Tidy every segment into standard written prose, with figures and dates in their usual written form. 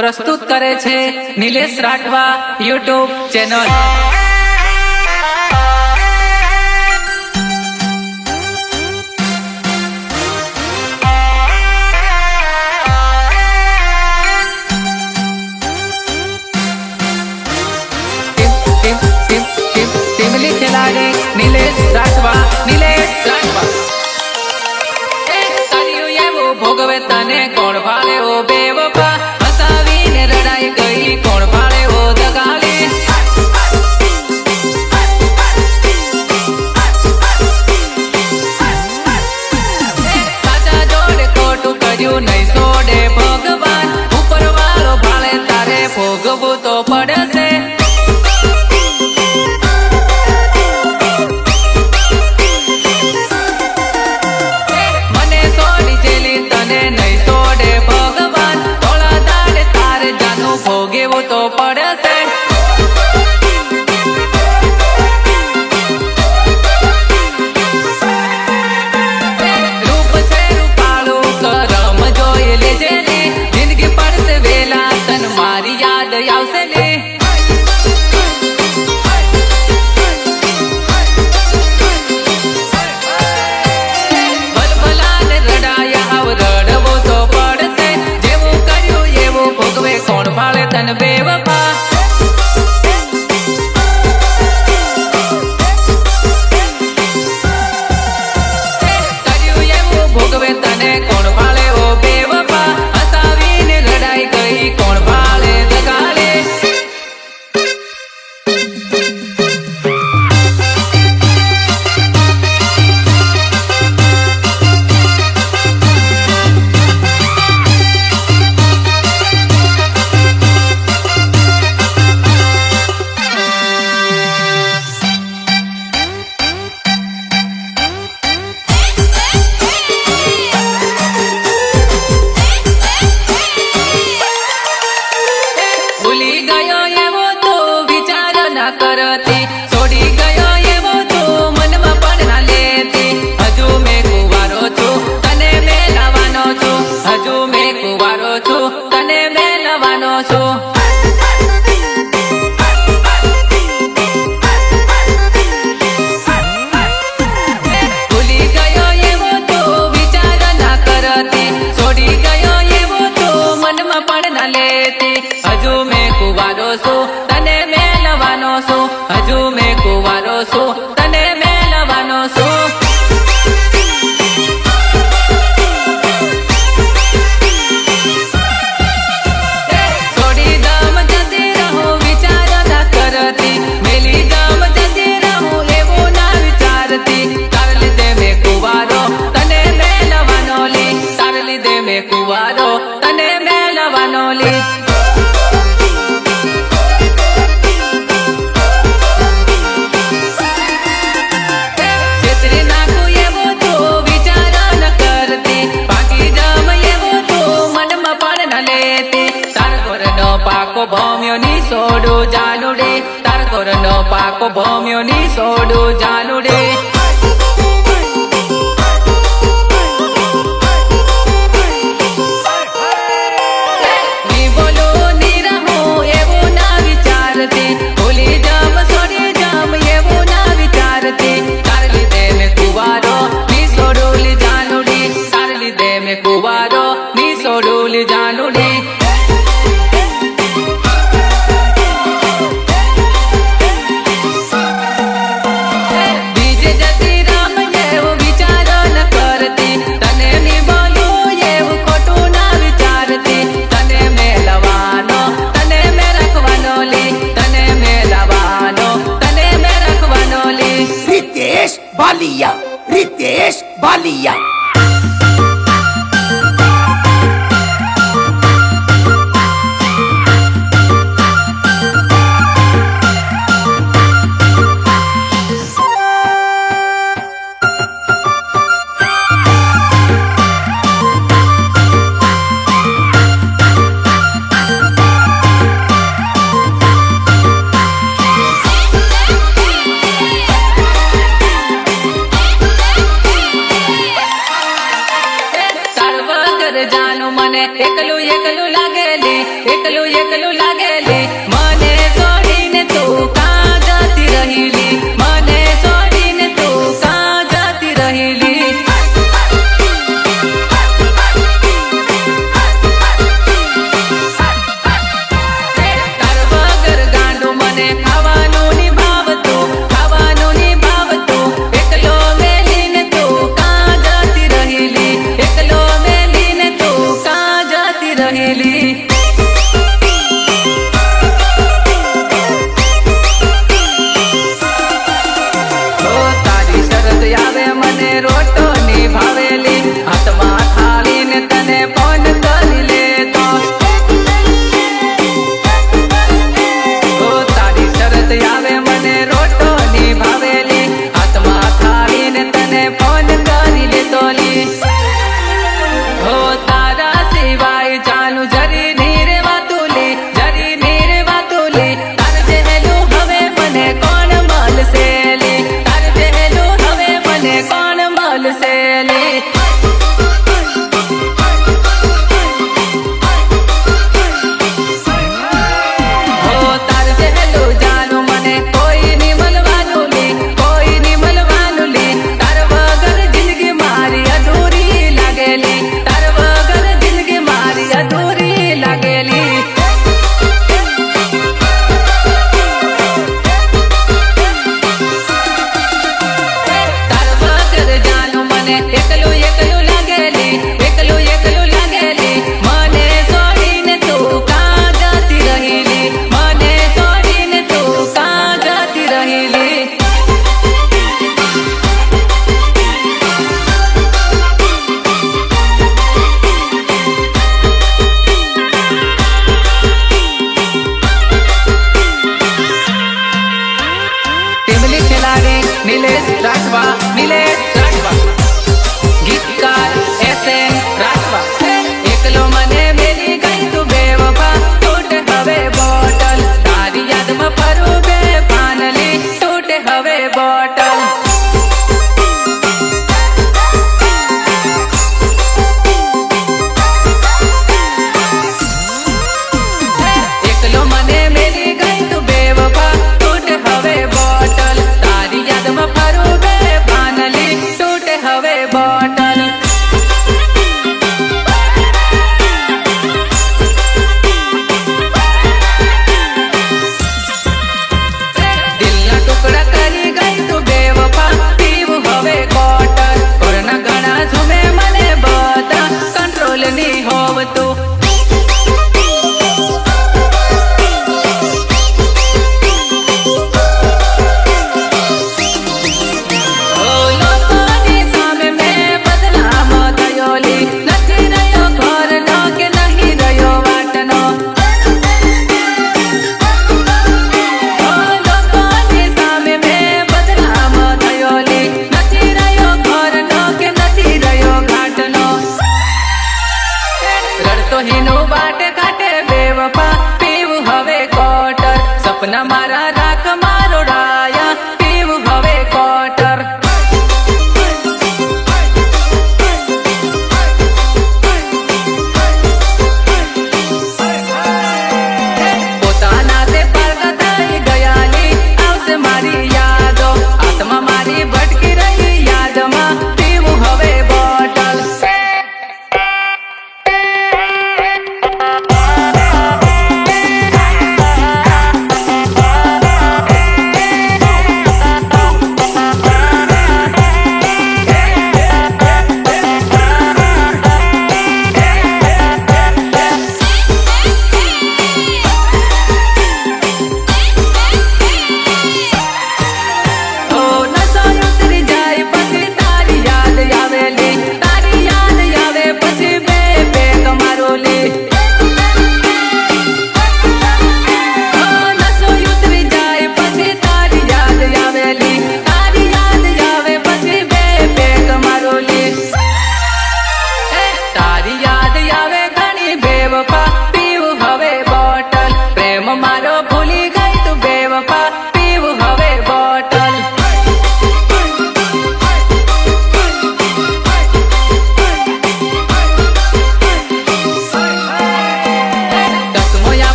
प्रस्तुत करे छे नीलेश राठवा यूट्यूब चैनल। टीमली खिलाड़ी नीलेश राठवा भोगवे तने कोण भाले ओ बेवफा हसावीने रड़ाई गई कोण भाले ओ दगाली साचा जोड़े खोटू कर्यु नहीं सोडे भगवान ऊपर वालो भाले तारे भोगवू तो पड़े। भोगेवू तो पड़े से रूप छे रूपाळू करम जोई लेजे ने जिंदगी पड़से वेला तन मारी याद आवशे ने भलभलाने रडाया आव रडवो तो पड़से जेवू कर्यु एवू भोगवे कोण भाळे तन बेवफा कर्यु एवू भोगवे तने कोण भाळे ओ बेवफा हसावीने लड़ाई गई कोण भाळे दगाले। भूली गयो एवो तो विचार ना करती छोड़ी गयो एवो तो मन में पण ना लेती हजू मैं कुवारो छू तने मेलवानो छू हजू मैं कुवारो छू तने मेलवानो छू। भूली गयो एवो तो विचार ना करती छोड़ी गयो एवो तो मन में पण ना लेती हजू मैं कुवारो छू तने मेलवानो छू हजू मैं कुवारो छू तने मेलवानो छू। छोड़ी दम जती रहूं विचार ना करती मेली दम जती रहूं एवो ना विचारती तार लीधे मैं कुवारो तने मेलवानो ली तार लीधे मैं कुवारो तने मेलवानो ली। पाको भोम्यो नी सोडू जानुडे तार कोरनो पाको भोम्यो नी सोडू जानुडे। नी बोलो नी रहूं एवो ना विचारती भूली जम छोड़ी जम एवो ना विचारती तार लीधे मैं कुवारो नी सोडू ली जानुडी तार लीधे मैं कुवारो नी सोडू ली जानुडी। बीजे એકલું એકલું લાગેલી મને છોડીને તું કાં જતી રહેલી મને છોડીને તું કાં જતી રહેલી તાર વગર ગાંડું મને ખાવાનું નિભાવતું એકલો મેલીને તું કાં જતી રહેલી એકલો મેલીને તું કાં જતી રહેલી તારી શરત આવે મને રોટો નિભાવેલી હાથમાં થાળીને તને ફોન કરી લેતો તારી શરત આવે મને રોટો નિભાવેલી હાથમાં થાળીને તને ફોન કરી લેતો લી તારા સિવાય ચાલુ જરી નીરે વાતુલી તાર જેલું હવે મને કોણ મળશે લી તાર જેલું હવે મને કોણ મળશે લી તાર જેલું જાનું મને કોઈ ની મળવાનું લી તાર વગર જિંદગી મારી અધૂરી લાગેલી તાર વગર જિંદગી મારી અધૂરી લાગેલી તાર વગર જાનું મને એકલું એકલું લાગેલી મને છોડીને તું કાં જતી રહેલી મને છોડીને તું કાં જતી રહેલી ટીમલી ખેલાડી નિલેશ રાઠવા ગીતકાર એસએન રાઠવા એકલો મને મેલી ગઈ તું બેવફા તૂટે હવે બોટલ તારી યાદમાં ફરું બે પાનલી તૂટે હવે બોટલ એકલો મને મેલી ગઈ તું બેવફા તૂટે હવે બોટલ તારી યાદમાં ફરું બે પાનલી તૂટે હવે બોટલ દિલના ટુકડા કરી ગઈ તું બેવફા પીવું હવે કોટર કોરના ઘણા ઝૂમે મને બધા કંટ્રોલ ની હોવ તું લોકોની સામે મેં બદનામ થયો લી નથી રહ્યો ઘરનો કે નહીં રહ્યો વાટનો લોકોની સામે મેં બદનામ થયો લી નથી રહ્યો ઘરનો કે નથી રહ્યો ઘાટનો રડતો હીનું બાટે કાટે બેવફા પીવું હવે કોટર સપના મારા રાખ મારો ડાયા પીવું હવે કોટર પોતાના તે પાર્ક થઈ ગયાલી આવશે મારી યાદો આત્મા મારી ભટકી રહી યાદમાં પીવું હવે bottle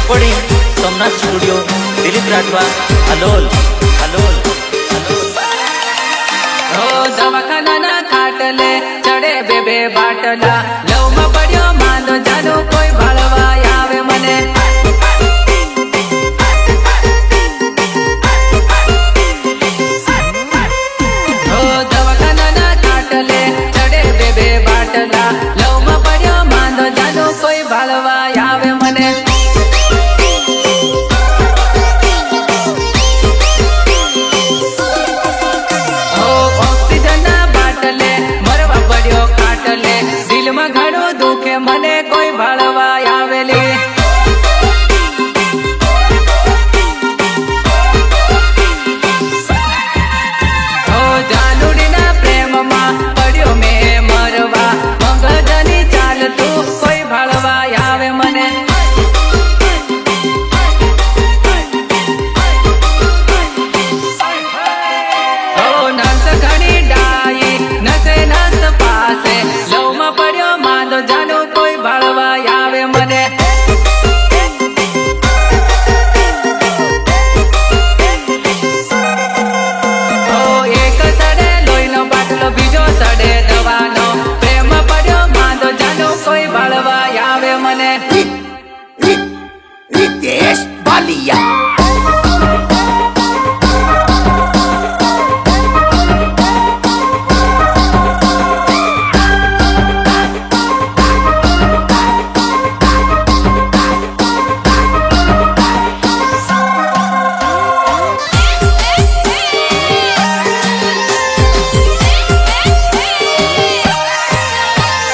recording Somnath studio Dilip Rathwa Halol Halol દવાખાના ખાટલે ચડે બે બે બાટલા લવમાં પડ્યો માંદો જાદો કોઈ ભાળવા આવે મને દવાખાના ખાટલે ચડે બે બે બાટલા લવમાં પડ્યો માંદો જાદો કોઈ ભાળવા આવે મને દિલમાં ઘણું દુખે મને કોઈ ભાળવા આવેલી જાનુડીના પ્રેમમાં પડ્યો મેં મરવા મગજની ચાલતું કોઈ ભાળવા આવે મને નસ ઘણી ડાઈ નસે નસ પાસે લવમાં પડ્યો માંદો જાનો કોઈ ભાળવા આવે મને એક સડે લોહીનો બાટલો બીજો સડે દવાનો પ્રેમ પડ્યો માંદો જાનો કોઈ ભાળવા આવે મને Ritesh Balia.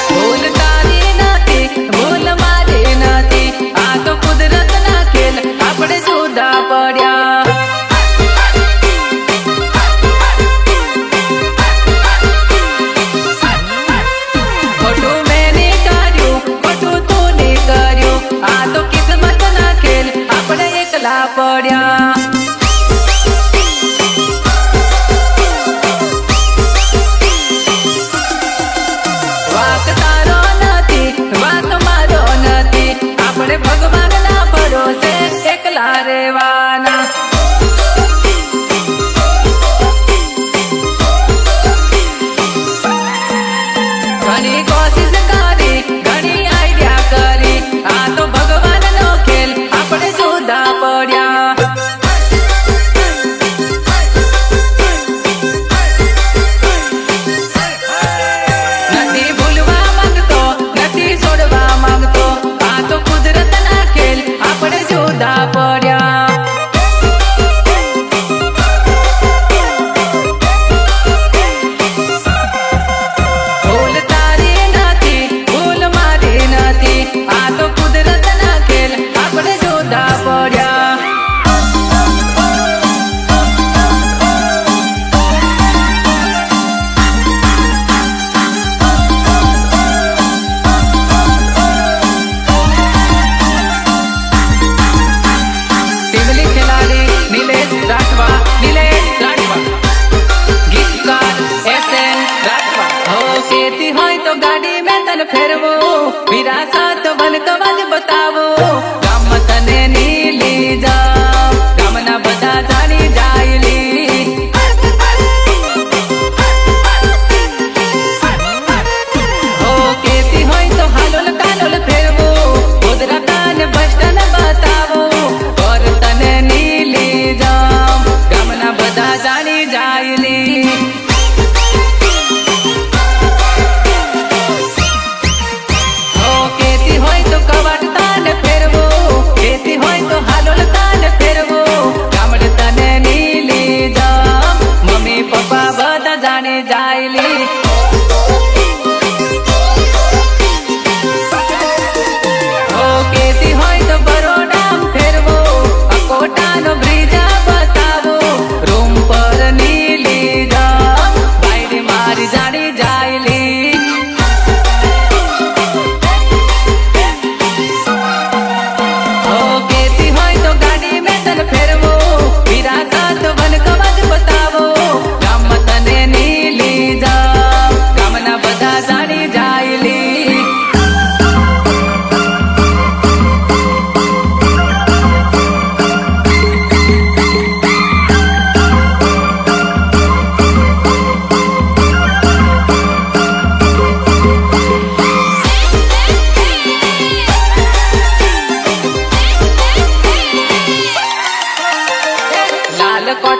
ભૂલ તારી નથી ભૂલ મારી નથી આ તો કુદરતના ખેલ આપણે જુદા પડ્યા ખોટું મેં નહીં કર્યું ખોટું તું નહીં કર્યું આ તો કિસ્મતના ખેલ આપણે એકલા પડ્યા વાત તારો નથી વાત મારો નથી આપણે ભગવાનના ભરોસે એકલા રહેવાના ઘણી કોશિશ કરી ઘણી આઈડિયા કરી આ તો ભગવાનનો ખેલ આપણે જુદા પડ્યા નથી ભૂલવા માંગતો નથી છોડવા માંગતો આ તો કુદરતના ખેલ આપણે જુદા પડ્યા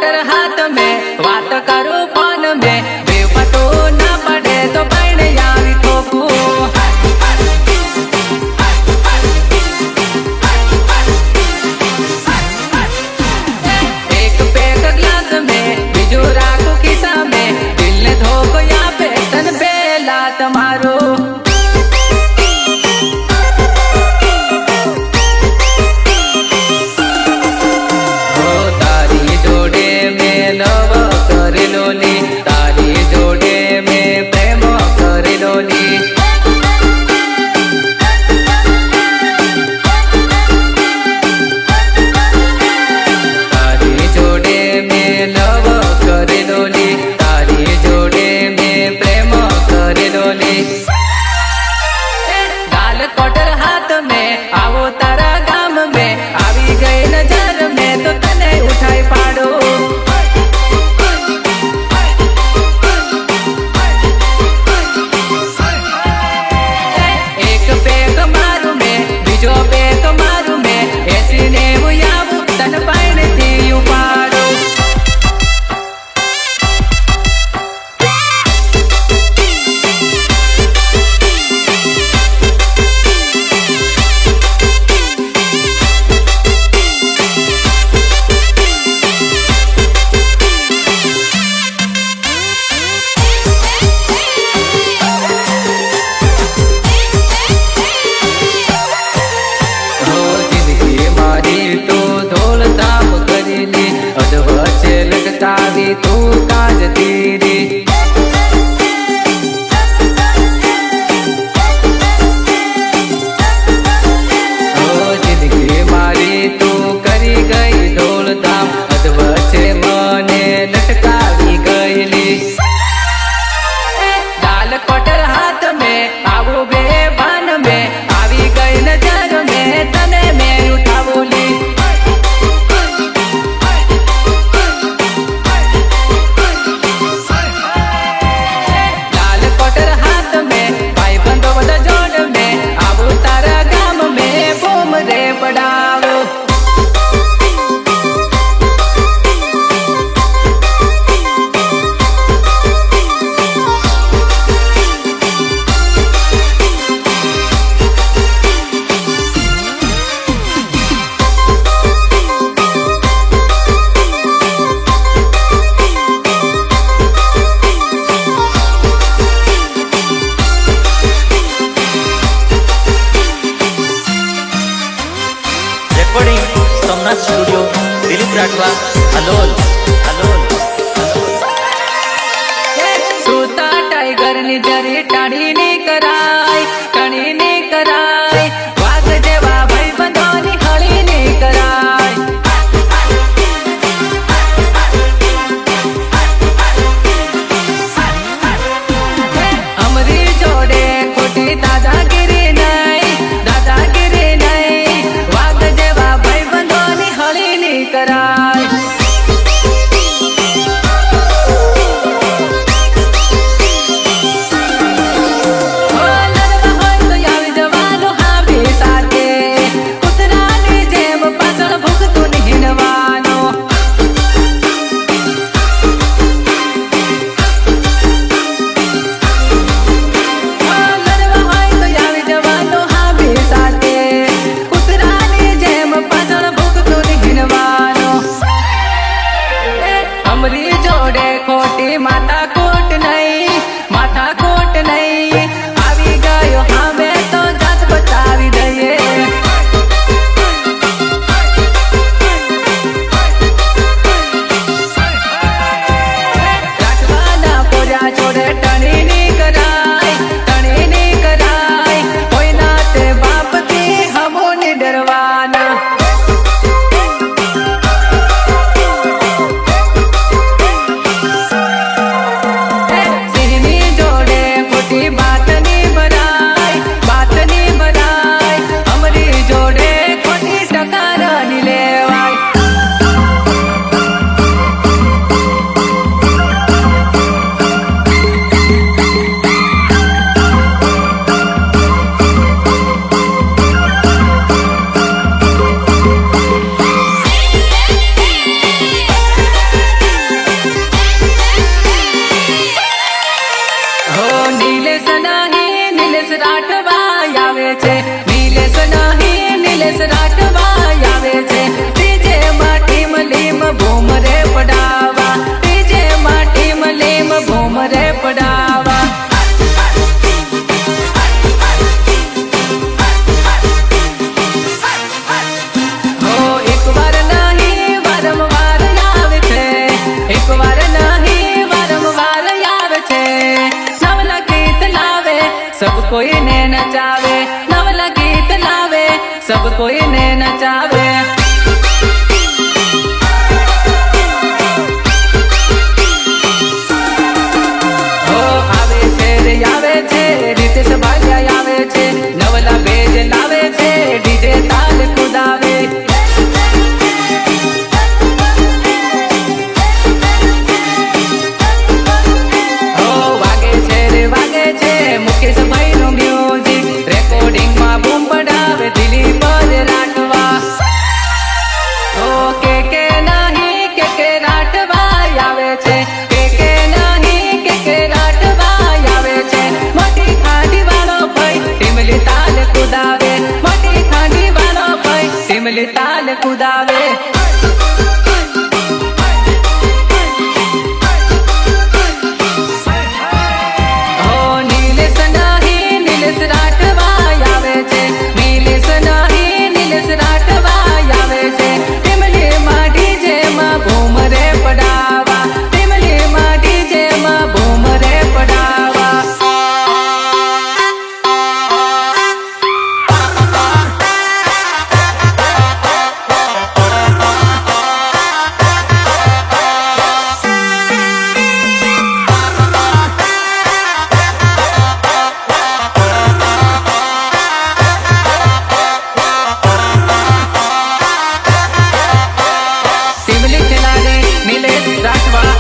क्वार्टर हाथ में बात करूं फोन में बेपतो ना पड़े तो पैण यावी ठोकू एक पैक ग्लास में बीजू राखू खिस्सा में दिल ने धोको या पे तन बेला तुम्हारो तारी जोड़े में प्रेम करेलो नी तारी जोड़े में लव करेलो नी तारी जोड़े में प्रेम करेलो नी गाल कोटर हाथ में आवो तारा गाम में आवी गई नजर में तो तने उठाई पाड़ो तू काज तेरी जिंदगी मारी तू करी गई ढोल धाम अधवचे मने लटकावी गईली डाल कोटर हाथ में आवो बेभान में आवी गई नजर में तने में उठावोली सोमनाथ स्टूडियो दिलीप राठवा अलोल सूता टाइगर नी जरी टाणी नी कराय वाघ जेवा भाई बंधोनी हळी नी कराय अमरी जोड़े खोटी दादागिरी नहीं वाघ जेवा भाई बंधोनी हळी नी कराय लड़वा होय तो यावी सब कोई ने नचावे हो आवे छे रे आवे छे रितेश भालिया आवे छे नवला बेज लावे छे डीजे ताल कुदावे हो वागे छे रे वागे छे मुकेश भाई नो म्यूजिक रेकॉर्डिंग માં બૂમ પડાવે દિલી પર રાઠવા ઓ કે નહીં કે રાઠવા આવે છે કે નહીં કે રાઠવા આવે છે મોટી ખાડી વાળો ભાઈ ટીમલી તાલ કુદાવે મોટી ખાડી વાળો ભાઈ ટીમલી તાલ કુદાવે हो नीलेश नहीं नीलेश राठवा आवे छे नीलेश नहीं नीलेश राठवा आवे छे टीमली માં ડીજે માં બૂમ રે પડાવા ટીમલી માં ડીજે માં બૂમ રે પડાવા ટીમલી ખેલાડી નીલેશ રાઠવા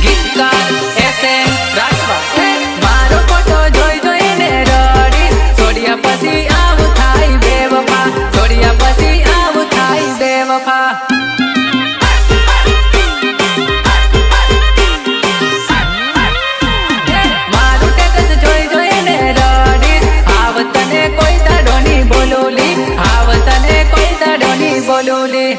ગીતકાર એસએન રાઠવા મારો ફોટો જોઈ જોઈને રડી છોડ્યા પછી આવું થાય બેવફા છોડ્યા પછી આવું થાય બેવફા મારું ટેટસ જોઈ જોઈને રડી આવ તને કોઈ દાડોની બોલોલી આવ તને કોઈ દાડોની બોલોલી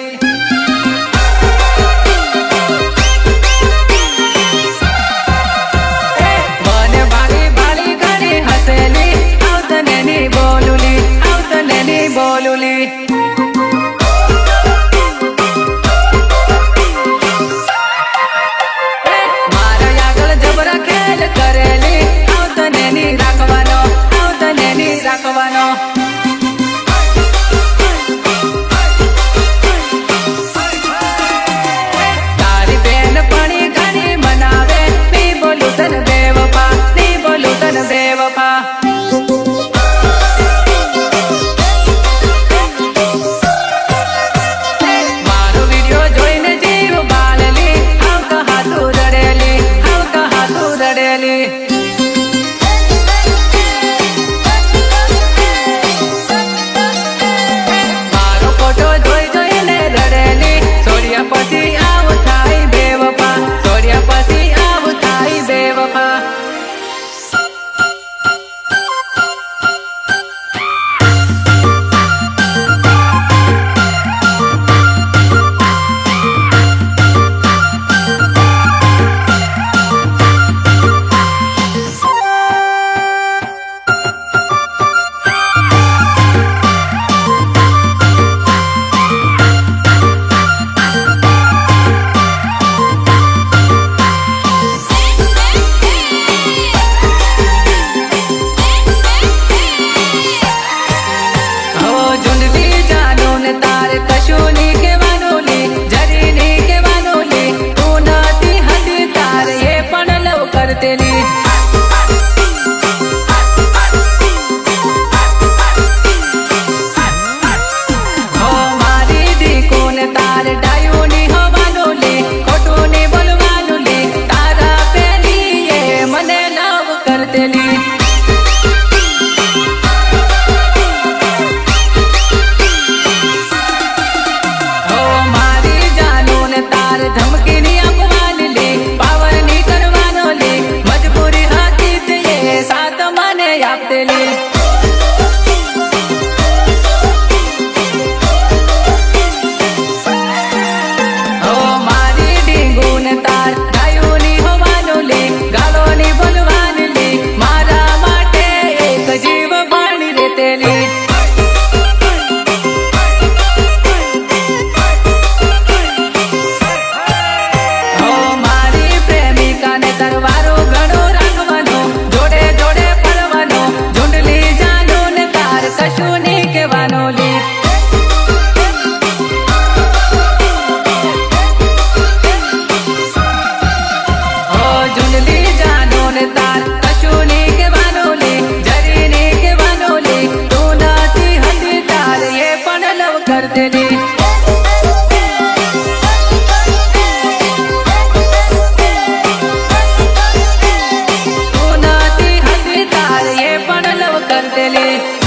મને ભાળી ભાળી ઘણી હસેલી આવ તને ની બોલુલી આવ તને ની બોલુલી મારા આગળ જબરા ખેલ કરેલી આવ તને ની રાખવાનો આવ તને ની રાખવાનો તારી બેન પણી ઘણી મનાવે ની બોલું તને બેવફા ની બોલું તને બેવફા મારો વિડિયો જોઈને જીવ બાળલી આવ કહા તું રડેલી આવ કહા તું રડેલી મારો ફોટો જોઈ જોઈને રડેલી છોડ્યા પછી આવું થાય બેવફા છોડ્યા પછી આવું થાય બેવફા હો ઝુંડલી જાનું ને તારે કશું ની કહેવાનું લી જરી ની કહેવાનું લી તું નથી હતી તારે એ પણ લવ કરતેલી હો મારી દીકો ને તારે ડાયું ની હોવાનું લી ખોટું ની બોલવાનું લી તારા પેલી એ મને લવ કરતેલી हो मारी जानू ने तार धमकी नहीं अपमान ली पावर नहीं करवानो ली मजबूरी हाथी ते ये साथ माने आपते ली कर देली सोनाती हती तार ये पण लव कर देली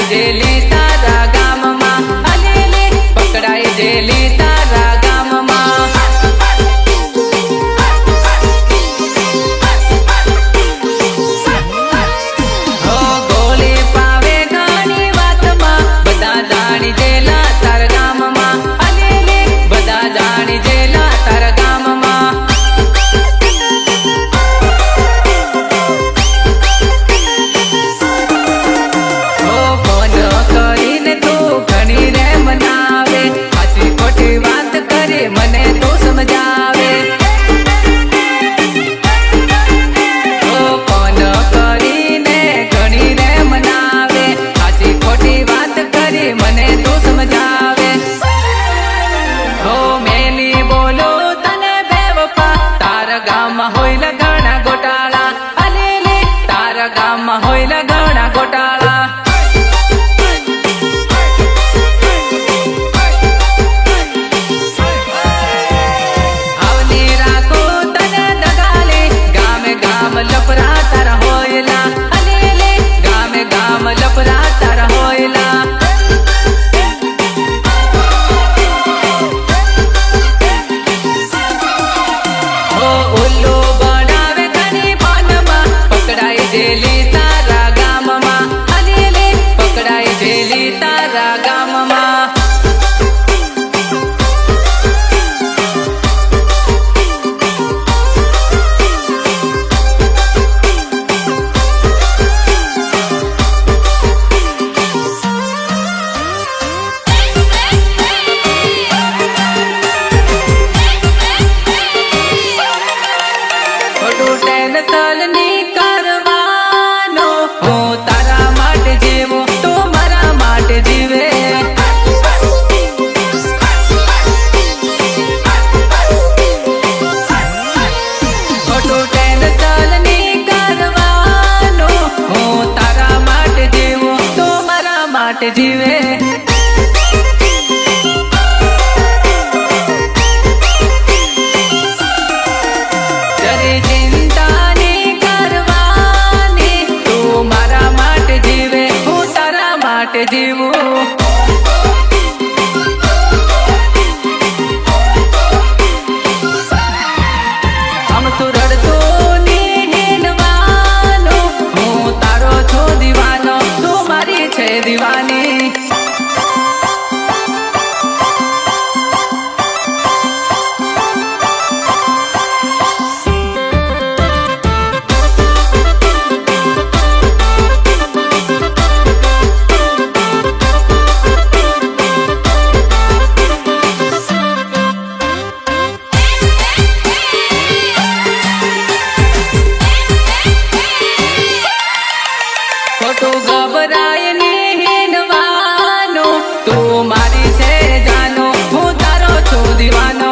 જેલી તારા ગામમાં અલેલે પકડાઈ જેલી તારા ગામમાં હો ગોલી પાવે ઘણી વાતમાં બધા જાણી જેલા તારા ગામમાં અલેલે બધા જાણી જેલા તારા ગામમાં મને તો સમજાવે ઓ ફોન કરીને ઘણી રે મનાવે સાચી ખોટી વાત કરી મને તો સમજાવે હો મેલી બોલો તને બેવફા તારા ગામમાં હોય ઘણા ગોટાળા અલેલે તારા ગામમાં હોય ઘણા ગોટાળા લપરા તારા હોયલા અલેલે ગામે ગામ લપરા તારા હોયલા ઓ ઉલ્લુ બનાવે ઘણી પાનમાં પકડાઈ જેલી તારા ગામમાં અલેલે પકડાઈ જેલી તારા ગામમાં તલની કરવાનો હું તારા માટે જીવું તો મારા માટે જીવે ખોટું તલની કરવાનો હું તારા માટે જીવું તો મારા માટે જીવે જીવું આમ તું રડતો હેનવાનો હું તારો છો દીવાનો તું મારી છે દીવાની ખોટું ગભરાય ને હેનવાનો તું મારી છે જાનો હું તારો છું દીવાનો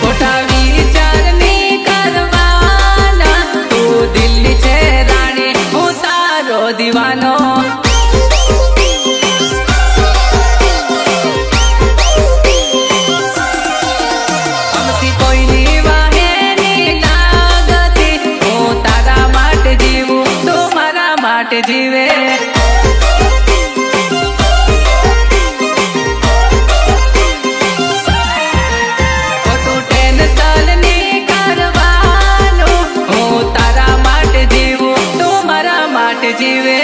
ખોટા વિચાર ની કરવાના તું દિલ્હી છે રાણી હું તારો દીવાનો જીવે ખોટું ટેન્શન ની કરવાનું હું તારા માટે જીવું તું મારા માટે જીવે